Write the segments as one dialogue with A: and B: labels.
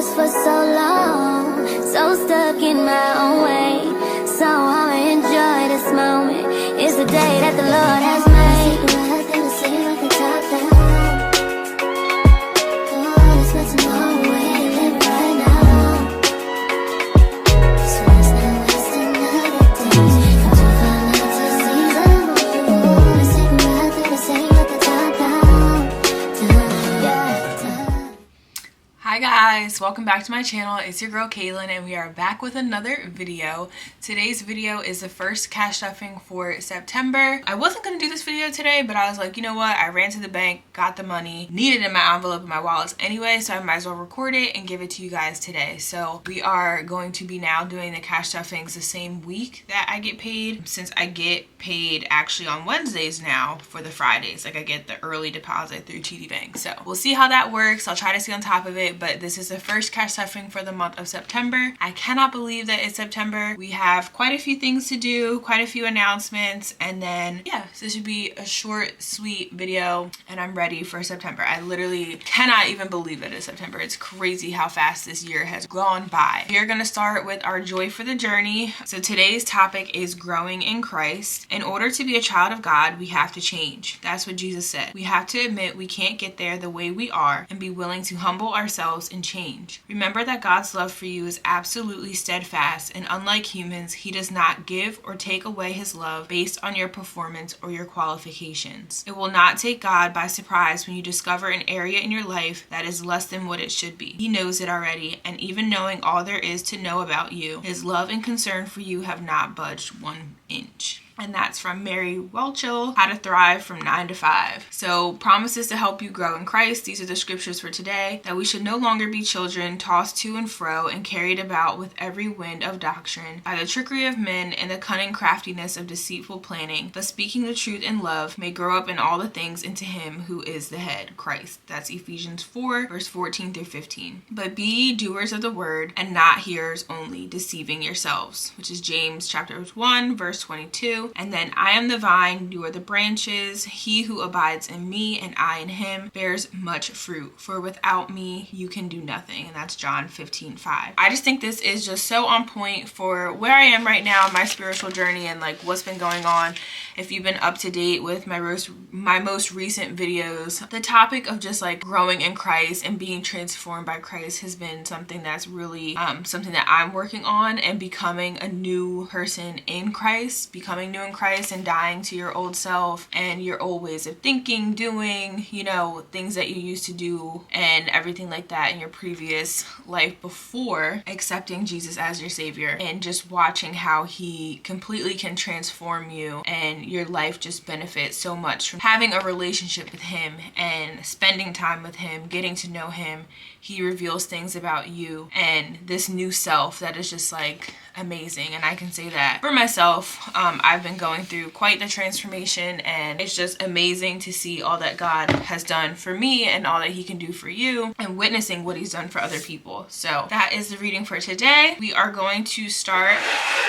A: stressed for so long, so stuck in my own way. So I'ma enjoy this moment. It's the day that the Lord has made.
B: Hi guys, welcome back to my channel. It's your girl Kaylin and we are back with another video. Today's video is the first cash stuffing for September. I wasn't going to do this video today, but I was like, you know what? I ran to the bank, got the money, needed it in my envelope in my wallets anyway, so I might as well record it and give it to you guys today. So we are going to be now doing the cash stuffings the same week that I get paid, since I get paid actually on Wednesdays now for the Fridays. Like I get the early deposit through TD Bank. So we'll see how that works. I'll try to stay on top of it, but this is the first cash stuffing for the month of September. I cannot believe that it's September. We have quite a few things to do, quite a few announcements, and then yeah, so this should be a short, sweet video, and I'm ready for September. I literally cannot even believe that it's September. It's crazy how fast this year has gone by. We're gonna start with our joy for the journey. So today's topic is growing in Christ. In order to be a child of God, we have to change. That's what Jesus said. We have to admit we can't get there the way we are and be willing to humble ourselves and change. Remember that God's love for you is absolutely steadfast, and unlike humans, he does not give or take away his love based on your performance or your qualifications. It will not take God by surprise when you discover an area in your life that is less than what it should be. He knows it already, and even knowing all there is to know about you, his love and concern for you have not budged 1 inch. And that's from Mary Welchel, How to Thrive from 9 to 5. So promises to help you grow in Christ. These are the scriptures for today. That we should no longer be children tossed to and fro and carried about with every wind of doctrine by the trickery of men and the cunning craftiness of deceitful planning, but speaking the truth in love may grow up in all the things into him who is the head, Christ. That's Ephesians 4 verse 14 through 15. But be ye doers of the word and not hearers only, deceiving yourselves, which is James chapter 1 verse 22. And then I am the vine, you are the branches. He who abides in me and I in him bears much fruit. For without me, you can do nothing. And that's John 15:5. I just think this is just so on point for where I am right now in my spiritual journey and like what's been going on. If you've been up to date with my most recent videos, the topic of just like growing in Christ and being transformed by Christ has been something that's really something that I'm working on, and becoming a new person in Christ, becoming new in Christ and dying to your old self and your old ways of thinking, doing, you know, things that you used to do and everything like that in your previous life before accepting Jesus as your savior, and just watching how he completely can transform you and your life just benefits so much from having a relationship with him and spending time with him, getting to know him. He reveals things about you and this new self that is just like amazing. And I can say that for myself, I've been going through quite the transformation, and it's just amazing to see all that God has done for me and all that he can do for you, and witnessing what he's done for other people. So that is the reading for today. We are going to start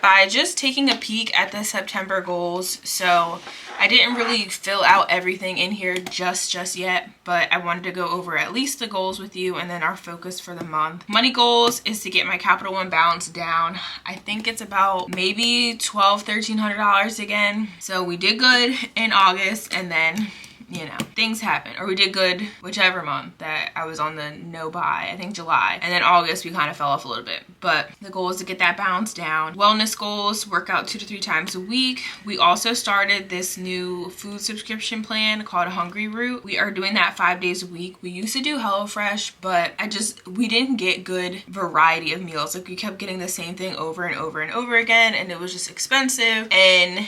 B: by just taking a peek at the September goals. So I didn't really fill out everything in here just yet, but I wanted to go over at least the goals with you and then our focus for the month. Money goals is to get my Capital One balance down. I think it's about maybe $1,200–1,300 again. So we did good in August, and then you know, things happen. Or we did good whichever month that I was on the no buy, I think July. And then August we kind of fell off a little bit. But the goal is to get that balance down. Wellness goals, work out 2 to 3 times a week. We also started this new food subscription plan called Hungry Root. We are doing that 5 days a week. We used to do HelloFresh, but we didn't get good variety of meals. Like we kept getting the same thing over and over and over again, and it was just expensive, and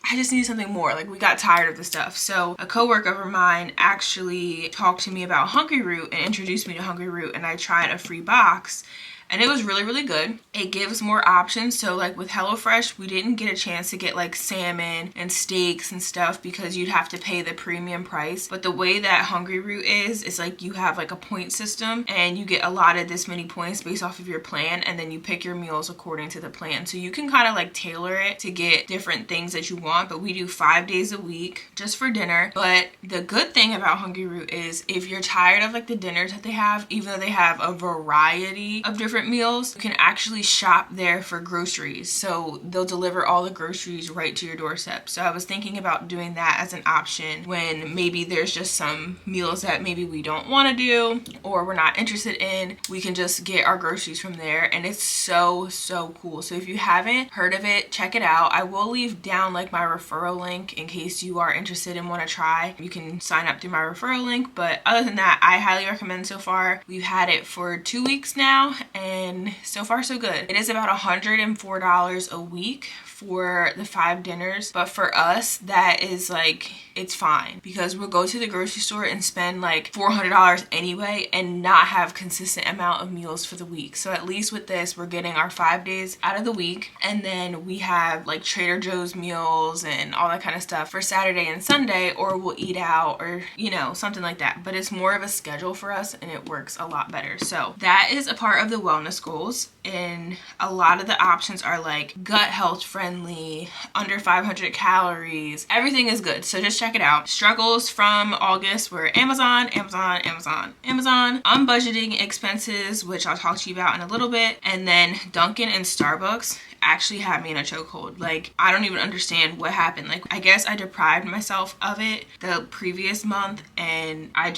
B: I just need something more. Like we got tired of the stuff. So a coworker of mine actually talked to me about Hungry Root and introduced me to Hungry Root, and I tried a free box and it was really, really good. It gives more options. So like with HelloFresh, we didn't get a chance to get like salmon and steaks and stuff because you'd have to pay the premium price. But the way that Hungryroot is like you have like a point system and you get allotted this many points based off of your plan, and then you pick your meals according to the plan. So you can kind of like tailor it to get different things that you want, but we do 5 days a week just for dinner. But the good thing about Hungryroot is if you're tired of like the dinners that they have, even though they have a variety of different meals, you can actually shop there for groceries. So they'll deliver all the groceries right to your doorstep. So I was thinking about doing that as an option when maybe there's just some meals that maybe we don't want to do or we're not interested in. We can just get our groceries from there, and it's so cool. So if you haven't heard of it, check it out. I will leave down like my referral link in case you are interested and want to try. You can sign up through my referral link, but other than that, I highly recommend so far. We've had it for 2 weeks now, and so far so good. It is about $104 a week for the 5 dinners, but for us that is like, it's fine because we'll go to the grocery store and spend like $400 anyway and not have consistent amount of meals for the week. So at least with this, we're getting our 5 days out of the week, and then we have like Trader Joe's meals and all that kind of stuff for Saturday and Sunday, or we'll eat out or you know, something like that. But it's more of a schedule for us and it works a lot better. So that is a part of the wellness goals, and a lot of the options are like gut health friendly, under 500 calories. Everything is good, so just check it out. Struggles from August were Amazon. I'm budgeting expenses, which I'll talk to you about in a little bit, and then Dunkin' and Starbucks actually had me in a chokehold. Like, I don't even understand what happened. Like, I guess I deprived myself of it the previous month, and I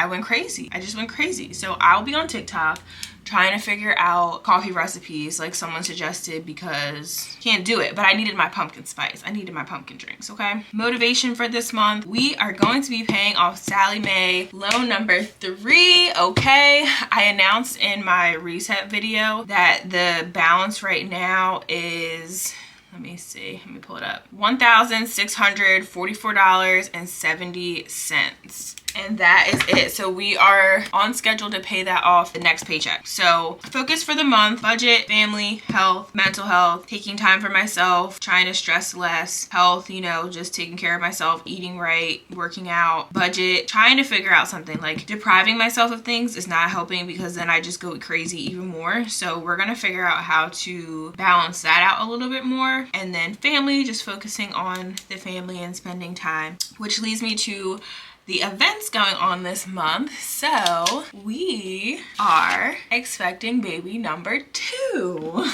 B: went crazy. I just went crazy. So I'll be on TikTok trying to figure out coffee recipes like someone suggested because can't do it, but I needed my pumpkin spice. I needed my pumpkin drinks, okay? Motivation for this month, we are going to be paying off Sallie Mae loan number 3, okay? I announced in my reset video that the balance right now is, let me see, let me pull it up, $1,644.70. And that is it. So we are on schedule to pay that off the next paycheck. So focus for the month: budget, family, health, mental health, taking time for myself, trying to stress less, health, you know, just taking care of myself, eating right, working out, budget, trying to figure out something. Like, depriving myself of things is not helping because then I just go crazy even more. So we're gonna figure out how to balance that out a little bit more. And then family, just focusing on the family and spending time, which leads me to the events going on this month. So we are expecting baby number 2.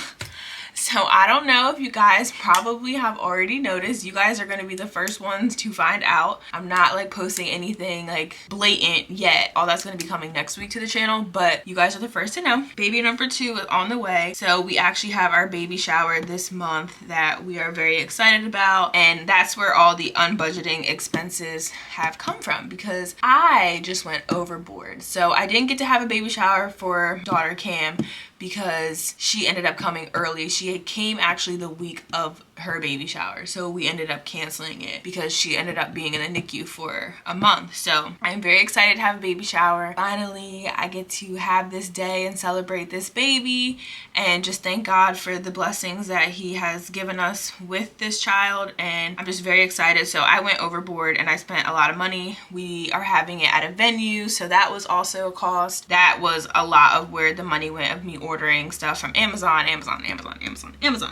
B: So I don't know if you guys probably have already noticed. You guys are going to be the first ones to find out. I'm not like posting anything like blatant yet. All that's going to be coming next week to the channel, but you guys are the first to know. Baby number 2 is on the way. So we actually have our baby shower this month that we are very excited about, and that's where all the unbudgeting expenses have come from because I just went overboard. So I didn't get to have a baby shower for daughter Cam because she ended up coming early. She came actually the week of her baby shower, so we ended up canceling it because she ended up being in the NICU for a month. So I'm very excited to have a baby shower. Finally, I get to have this day and celebrate this baby and just thank God for the blessings that he has given us with this child, and I'm just very excited. So I went overboard and I spent a lot of money. We are having it at a venue, so that was also a cost. That was a lot of where the money went of me ordering stuff from Amazon.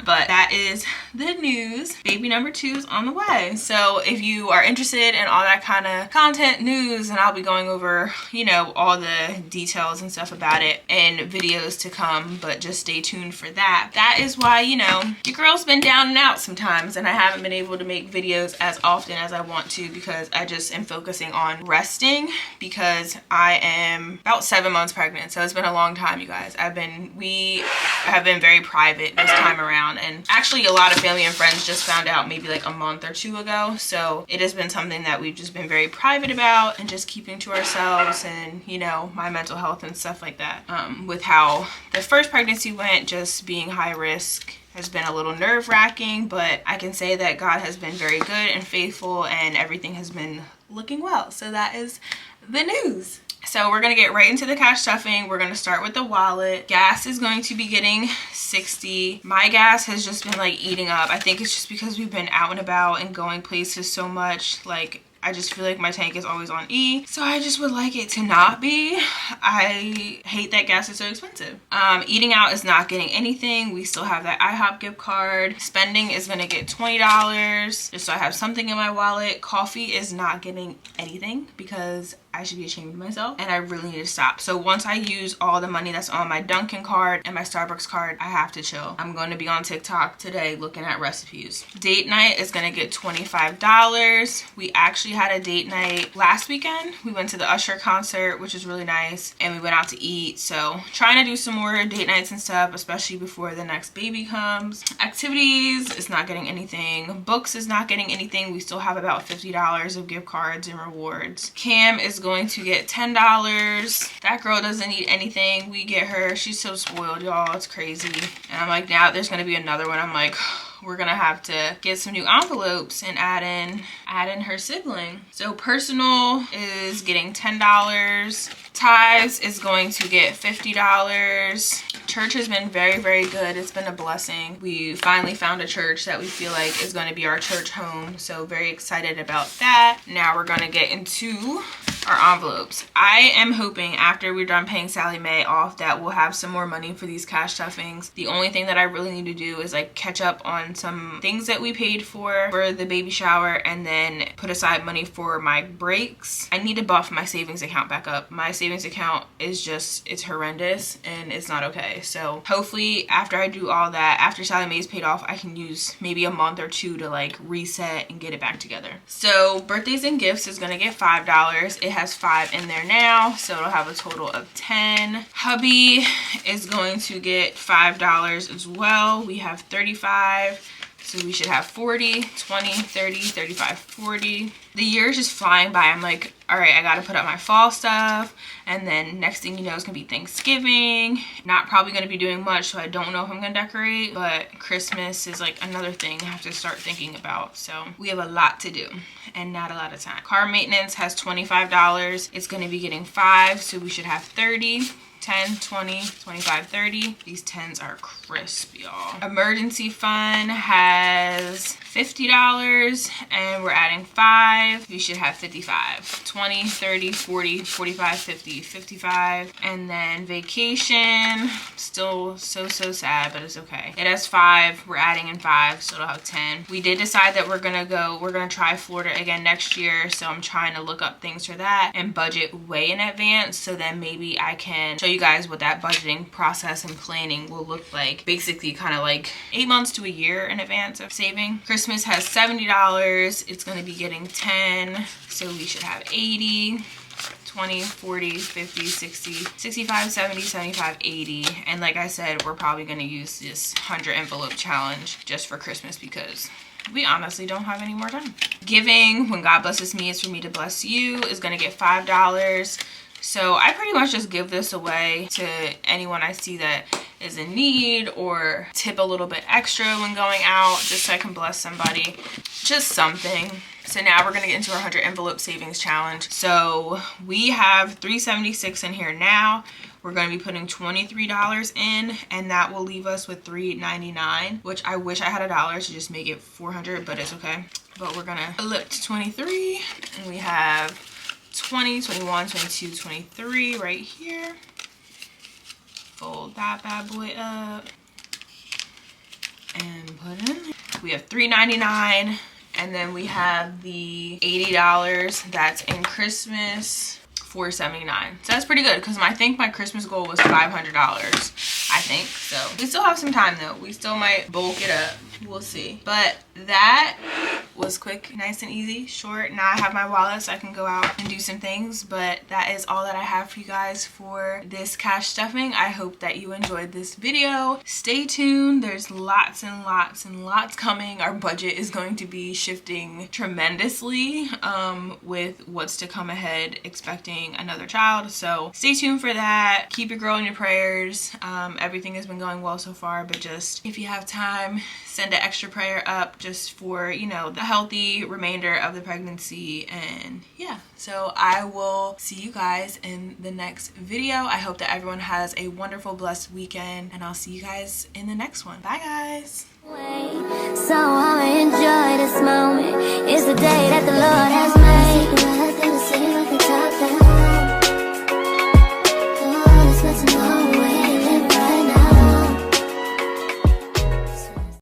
B: But that is the news. Baby number 2 is on the way. So if you are interested in all that kind of content, news, and I'll be going over, you know, all the details and stuff about it in videos to come, but just stay tuned for that. That is why, you know, your girl's been down and out sometimes, and I haven't been able to make videos as often as I want to because I just am focusing on resting because I am about 7 months pregnant. So it's been a long time, you guys. We have been very private this time around, and actually a lot of family and friends just found out maybe like a month or 2 ago. So it has been something that we've just been very private about and just keeping to ourselves, and you know, my mental health and stuff like that. With how the first pregnancy went, just being high risk has been a little nerve-wracking, but I can say that God has been very good and faithful, and everything has been looking well. So that is the news. So we're gonna get right into the cash stuffing. We're gonna start with the wallet. Gas is going to be getting $60. My gas has just been like eating up. I think it's just because we've been out and about and going places so much. Like, I just feel like my tank is always on E. So I just would like it to not be. I hate that gas is so expensive. Eating out is not getting anything. We still have that IHOP gift card. Spending is gonna get $20 just so I have something in my wallet. Coffee is not getting anything because I should be ashamed of myself and I really need to stop. So once I use all the money that's on my Dunkin' card and my Starbucks card, I have to chill. I'm going to be on TikTok today looking at recipes. Date night is gonna get $25. We actually had a date night last weekend. We went to the Usher concert, which is really nice, and we went out to eat. So trying to do some more date nights and stuff, especially before the next baby comes. Activities is not getting anything. Books is not getting anything. We still have about $50 of gift cards and rewards. Cam is going to get $10. That girl doesn't need anything. We get her. She's so spoiled, y'all. It's crazy. And I'm like, now there's gonna be another one. I'm like, we're gonna have to get some new envelopes and add in her sibling. So personal is getting $10. Tithes is going to get $50. Church has been very, very good. It's been a blessing. We finally found a church that we feel like is going to be our church home. So very excited about that. Now we're going to get into our envelopes. I am hoping after we're done paying Sally Mae off that we'll have some more money for these cash stuffings. The only thing that I really need to do is like catch up on some things that we paid for the baby shower and then put aside money for my breaks. I need to buff my savings account back up. My savings account is just, it's horrendous and it's not okay. So hopefully after I do all that, after Sally Mae's paid off, I can use maybe a month or two to like reset and get it back together. So birthdays and gifts is gonna get $5. It has 5 in there now, so it'll have a total of 10. Hubby is going to get $5 as well. We have 35. So we should have 40, 20, 30, 35, 40. The year is just flying by. I'm like, all right, I got to put up my fall stuff. And then next thing you know, it's going to be Thanksgiving. Not probably going to be doing much, so I don't know if I'm going to decorate. But Christmas is like another thing I have to start thinking about. So we have a lot to do and not a lot of time. Car maintenance has $25. It's going to be getting 5, so we should have 30. 10, 20, 25, 30. These 10s are crisp, y'all. Emergency fund has $50 and we're adding 5. We should have 55. 20, 30, 40, 45, 50, 55. And then vacation, still so sad, but it's okay. It has 5. We're adding in 5, so it'll have 10. We did decide that we're gonna try Florida again next year, so I'm trying to look up things for that and budget way in advance, so then maybe I can show you guys what that budgeting process and planning will look like. Basically kind of like 8 months to a year in advance of saving. Christmas has $70. It's going to be getting 10, so we should have 80. 20, 40, 50, 60, 65, 70, 75, 80. And like I said, we're probably going to use this 100 envelope challenge just for Christmas because we honestly don't have any more time. Giving, when God blesses me, it's for me to bless you, is going to get $5. So I pretty much just give this away to anyone I see that is in need, or tip a little bit extra when going out just so I can bless somebody. Just something. So now we're gonna get into our 100 envelope savings challenge. So we have $376 in here now. We're gonna be putting $23 in, and that will leave us with $3.99, which I wish I had $1 to just make it $400, but it's okay. But we're gonna flip to 23, and we have 20, 21, 22, 23 right here. Fold that bad boy up and put in. We have $3.99, and then we have the $80 that's in Christmas, $4.79. So that's pretty good because I think my Christmas goal was $500. I think so. We still have some time though. We still might bulk it up. We'll see. But that was quick, nice and easy, short. Now I have my wallet so I can go out and do some things. But that is all that I have for you guys for this cash stuffing. I hope that you enjoyed this video. Stay tuned. There's lots and lots and lots coming. Our budget is going to be shifting tremendously with what's to come ahead, expecting another child. So stay tuned for that. Keep your girl in your prayers. Everything has been going well so far, but just if you have time, send send an extra prayer up just for, you know, the healthy remainder of the pregnancy. And yeah, so I will see you guys in the next video. I hope that everyone has a wonderful, blessed weekend, and I'll see you guys in the next one. Bye guys.
A: So I'ma enjoy this moment. It's the day that the Lord has made.